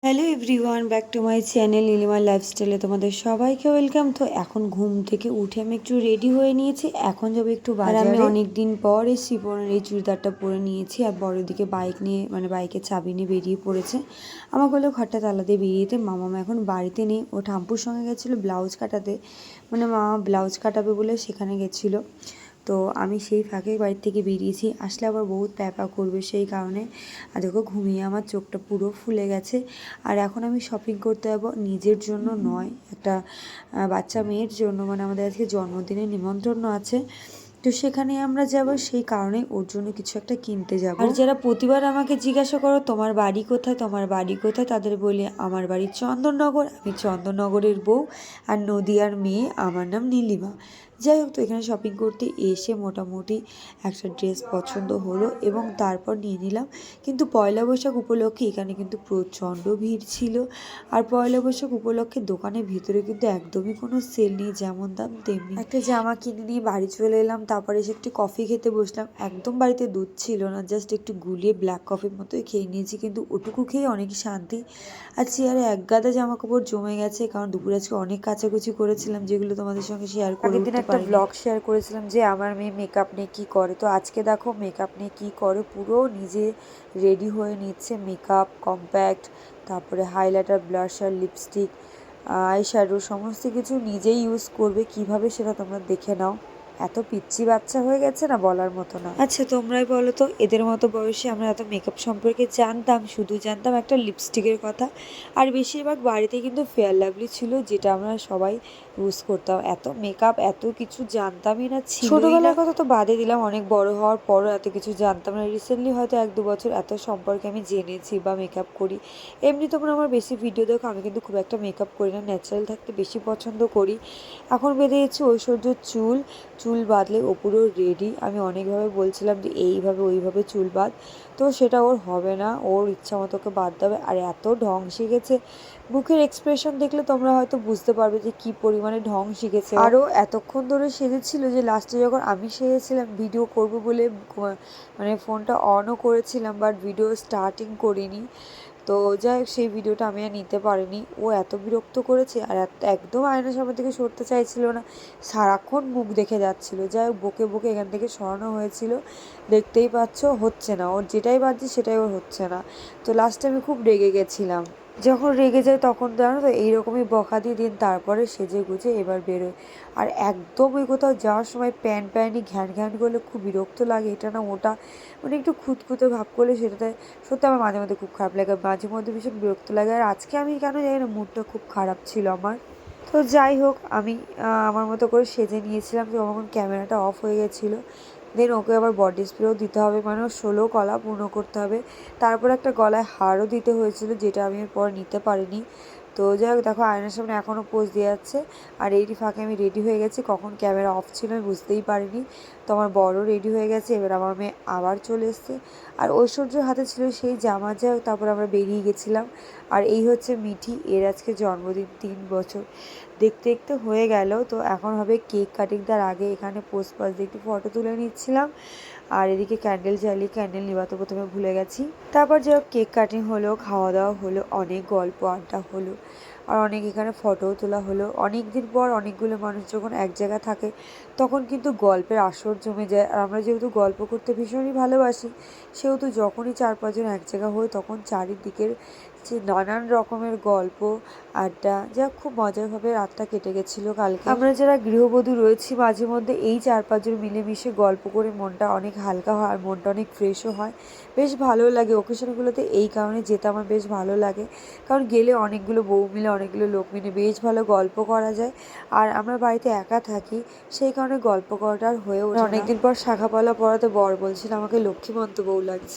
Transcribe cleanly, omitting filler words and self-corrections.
Hello everyone, back to my channel Nilima লাইফস্টাইলে তোমাদের সবাইকে ওয়েলকাম। তো এখন ঘুম থেকে উঠে আমি একটু রেডি হয়ে নিয়েছি। এখন যাবো একটু বাজারে। আমি অনেক দিন পর এই শিফনের এই চুড়িদারটা পরে নিয়েছি আর বড় দিকে বাইক নিয়ে বাইকের চাবি নিয়ে বেরিয়ে পড়েছে। আমাকে বললো ঘরটা তালা দিয়ে বেরিয়ে যেতে। মামা এখন বাড়িতে নেই, ও ঠাম্পুর সঙ্গে গেছিলো ব্লাউজ কাটাতে, মামা ব্লাউজ কাটাবে বলে সেখানে গেছিলো। তো আমি সেই ফাঁকে বাড়ির থেকে বেরিয়েছি, আসলে আবার বহুত প্যাপা করবে সেই কারণে। আর দেখো ঘুমিয়ে আমার চোখটা পুরো ফুলে গেছে। আর এখন আমি শপিং করতে যাবো, নিজের জন্য নয়, একটা বাচ্চা মেয়ের জন্য, আমাদের আজকে জন্মদিনের নিমন্ত্রণ আছে। তো সেখানে আমরা যাব, সেই কারণে ওর জন্য কিছু একটা কিনতে যাব। আর যারা প্রতিবার আমাকে জিজ্ঞাসা করো তোমার বাড়ি কোথায়, তোমার বাড়ি কোথায়, তাদের বলি আমার বাড়ি চন্দননগর, আমি চন্দননগরের বউ আর নদিয়ার মেয়ে, আমার নাম নীলিমা। যাই হোক, তো এখানে শপিং করতে এসে মোটামুটি একটা ড্রেস পছন্দ হলো এবং তারপর নিয়ে নিলাম। কিন্তু পয়লা বৈশাখ উপলক্ষে এখানে কিন্তু প্রচণ্ড ভিড় ছিল। আর পয়লা বৈশাখ উপলক্ষে দোকানের ভিতরে কিন্তু একদমই কোনো সেল নেই, যেমন দাম তেমনি। একটা জামা কিনে নিয়ে বাড়ি চলে এলাম, তারপরে এসে একটু কফি খেতে বসলাম। একদম বাড়িতে দুধ ছিল না, জাস্ট একটু গুলিয়ে ব্ল্যাক কফির মতোই খেয়ে নিয়েছি, কিন্তু ওটুকু খেয়ে অনেক শান্তি। আর চেয়ারে এক গাদা জামা কাপড় জমে গেছে, কারণ দুপুরে আজকে অনেক কাচাকুচি করেছিলাম, যেগুলো তোমাদের সঙ্গে শেয়ার করে উঠতে পারিনি। একটা ব্লগ শেয়ার করেছিলাম যে আমার মেয়ে মেকআপ নিয়ে কী করে, তো আজকে দেখো মেকআপ নিয়ে কী করে, পুরো নিজে রেডি হয়ে নিচ্ছে। মেকআপ, কম্প্যাক্ট, তারপরে highlighter, blusher, lipstick, eye shadow সমস্ত কিছু নিজেই ইউজ করবে। কিভাবে সেটা তোমরা দেখে নাও। এত পিচ্চি বাচ্চা হয়ে গেছে না, বলার মতো না। আচ্ছা তোমরাই বলো তো, এদের মতো বয়সে আমরা এত মেকআপ সম্পর্কে জানতাম? শুধু জানতাম একটা লিপস্টিকের কথা। আর বেশিরভাগ বাড়িতে কিন্তু ফেয়ার লাভলি ছিল, যেটা আমরা সবাই ইউজ করতাম। এত মেকআপ এত কিছু জানতামই না, ছোটবেলার কথা তো বাদে দিলাম, অনেক বড় হওয়ার পরও এত কিছু জানতাম না। রিসেন্টলি হয়তো 1-2 বছর এত সম্পর্কে আমি জেনেছি বা মেকআপ করি। এমনি তোমরা আমার বেশি ভিডিও দেখো, আমি কিন্তু খুব একটা মেকআপ করি না, ন্যাচারাল থাকতে বেশি পছন্দ করি। এখন বেঁধে গেছি ঐশ্বর্যর চুল বাঁধলে ও পুরো রেডি। আমি অনেকভাবে বলছিলাম যে এইভাবে ওইভাবে চুল বাঁধ, তো সেটা ওর হবে না, ওর ইচ্ছা মতো ওকে বাঁধতে হবে। আর এত ঢং শিখেছে, মুখের এক্সপ্রেশন দেখলে তোমরা হয়তো বুঝতে পারবে যে কি পরিমাণে ঢং শিখেছে। আরও এতক্ষণ ধরে সেজেছিল যে লাস্টে যখন আমি সেজেছিলাম ভিডিও করব বলে ফোনটা অনও করেছিলাম, বাট ভিডিও স্টার্টিং করিনি। তো যাই হোক, সেই ভিডিওটা আমি আর নিতে পারিনি। ও এত বিরক্ত করেছে, আর একদম আয়নার সামনে থেকে সরতে চাইছিল না, সারাক্ষণ মুখ দেখে যাচ্ছিল। যাই হোক, বকে বকে এখান থেকে সরানো হয়েছিল। দেখতেই পাচ্ছ হচ্ছে না, ওর যেটাই বাজছে সেটাই ওর হচ্ছে না। তো লাস্টে আমি খুব রেগে গেছিলাম। যখন রেগে যায় তখন জানো তো এইরকমই বকা দিয়ে দিন, তারপরে সেজে গুজে এবার বেরোয়। আর একদম ওই কোথাও যাওয়ার সময় প্যান্টই ঘ্যান ঘ্যান করলে খুব বিরক্ত লাগে, এটা না ওটা, একটু খুঁতখুঁতে ভাব করলে সেটাতে সত্যি আমার মাঝে মধ্যে খুব খারাপ লাগে, মাঝে মধ্যে ভীষণ বিরক্ত লাগে। আর আজকে আমি কেন জানি না, মুডটা খুব খারাপ ছিল আমার। তো যাই হোক, আমি আমার মতো করে সেজে নিয়েছিলাম। তো তখন ক্যামেরাটা অফ হয়ে গেছিলো। দেন ওকে আবার বডি স্প্রেও দিতে হবে, ওর 16 গলা পূর্ণ করতে হবে। তারপর একটা গলায় হারও দিতে হয়েছিল, যেটা আমি এর পর নিতে পারিনি। তো যাই হোক, দেখো আয়নার সামনে এখনও পোজ দিয়ে যাচ্ছে। আর এইটি ফাঁকে আমি রেডি হয়ে গেছি, কখন ক্যামেরা অফ ছিল আমি বুঝতেই পারিনি। তো আমার বড় রেডি হয়ে গেছে, এবার আমার মেয়ে আবার চলে এসছে। আর ঐশ্বর্যর হাতে ছিল সেই জামা। যাই হোক, তারপর আমরা বেরিয়ে গেছিলাম। আর এই হচ্ছে মিঠি, এর আজকে জন্মদিন, 3 বছর দেখতে দেখতে হয়ে গেল। তো এখন হবে কেক কাটিং, তার আগে এখানে পোস্ট পাস দিয়ে একটু ফটো তুলে নিচ্ছিলাম। আর এদিকে ক্যান্ডেল জ্বালিয়ে, ক্যান্ডেল নিভাতে প্রথমে ভুলে গেছি। তারপর যাই হোক, কেক কাটিং হলো, খাওয়া দাওয়া হলো, অনেক গল্প আড্ডা হলো, আর অনেক এখানে ফটোও তোলা হলো। অনেক দিন পর অনেকগুলো মানুষ যখন এক জায়গায় থাকে তখন কিন্তু গল্পের আসর জমে যায়। আর আমরা যেহেতু গল্প করতে ভীষণই ভালোবাসি, সেহেতু যখনই 4-5 জন এক জায়গা হই তখন চারিদিকের যে নানান রকমের গল্প আড্ডা, যা খুব মজারভাবে রাতটা কেটে গেছিলো কালকে। আমরা যারা গৃহবধূ রয়েছি মাঝে মধ্যে এই 4-5 জন মিলেমিশে গল্প করে মনটা অনেক হালকা হয়, আর মনটা অনেক ফ্রেশও হয়, বেশ ভালো লাগে। ওকেশনগুলোতে এই কারণে যেতে আমার বেশ ভালো লাগে, কারণ গেলে অনেকগুলো বউ মিলে, অনেকগুলো লোক মিলে বেশ ভালো গল্প করা যায়। আর আমরা বাড়িতে একা থাকি, সেই কারণে গল্প করাটা আর হয়ে ওঠে না। অনেকদিন পর শাখা পলা পড়াতে বর বলছিল আমাকে লক্ষ্মীমন্ত বউ লাগছে।